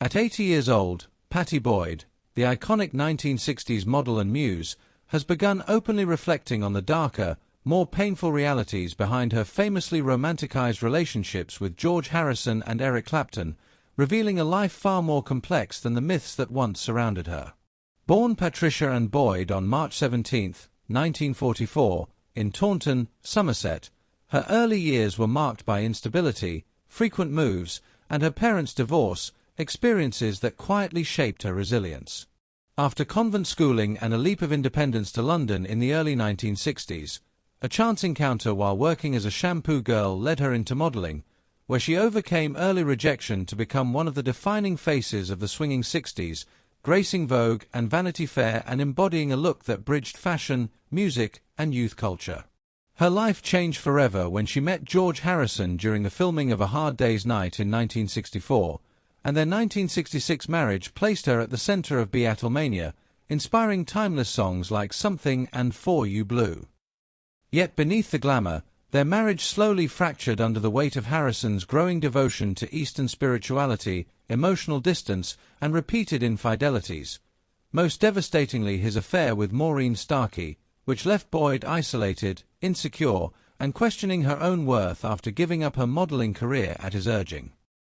At 80 years old, Pattie Boyd, the iconic 1960s model and muse, has begun openly reflecting on the darker, more painful realities behind her famously romanticized relationships with George Harrison and Eric Clapton, revealing a life far more complex than the myths that once surrounded her. Born Patricia Ann Boyd on March 17, 1944, in Taunton, Somerset, her early years were marked by instability, frequent moves, and her parents' divorce, experiences that quietly shaped her resilience. After convent schooling and a leap of independence to London in the early 1960s, a chance encounter while working as a shampoo girl led her into modeling, where she overcame early rejection to become one of the defining faces of the Swinging Sixties, gracing Vogue and Vanity Fair and embodying a look that bridged fashion, music, and youth culture. Her life changed forever when she met George Harrison during the filming of A Hard Day's Night in 1964, and their 1966 marriage placed her at the center of Beatlemania, inspiring timeless songs like Something and For You Blue. Yet beneath the glamour, their marriage slowly fractured under the weight of Harrison's growing devotion to Eastern spirituality, emotional distance, and repeated infidelities. Most devastatingly, his affair with Maureen Starkey, which left Boyd isolated, insecure, and questioning her own worth after giving up her modeling career at his urging.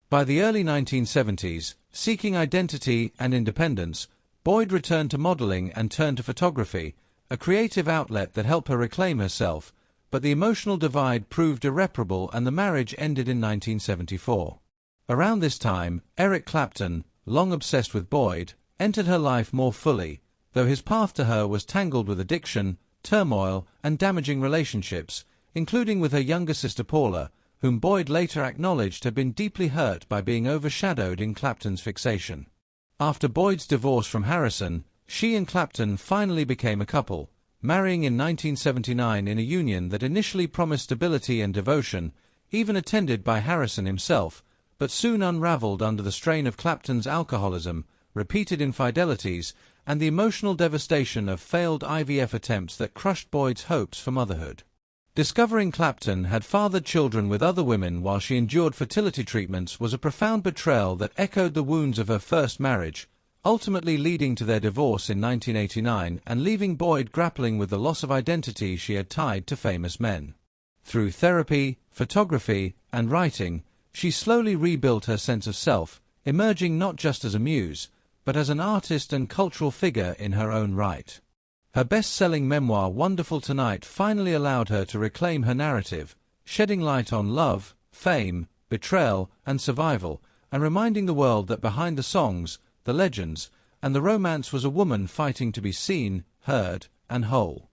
By the early 1970s, seeking identity and independence, Boyd returned to modeling and turned to photography, a creative outlet that helped her reclaim herself, but the emotional divide proved irreparable and the marriage ended in 1974. Around this time, Eric Clapton, long obsessed with Boyd, entered her life more fully, though his path to her was tangled with addiction, turmoil, and damaging relationships, including with her younger sister Paula, whom Boyd later acknowledged had been deeply hurt by being overshadowed in Clapton's fixation. After Boyd's divorce from Harrison, she and Clapton finally became a couple, marrying in 1979 in a union that initially promised stability and devotion, even attended by Harrison himself, but soon unraveled under the strain of Clapton's alcoholism, repeated infidelities, and the emotional devastation of failed IVF attempts that crushed Boyd's hopes for motherhood. Discovering Clapton had fathered children with other women while she endured fertility treatments was a profound betrayal that echoed the wounds of her first marriage, ultimately leading to their divorce in 1989 and leaving Boyd grappling with the loss of identity she had tied to famous men. Through therapy, photography, and writing, she slowly rebuilt her sense of self, emerging not just as a muse, but as an artist and cultural figure in her own right. Her best-selling memoir Wonderful Tonight finally allowed her to reclaim her narrative, shedding light on love, fame, betrayal, and survival, and reminding the world that behind the songs, the legends, and the romance was a woman fighting to be seen, heard, and whole.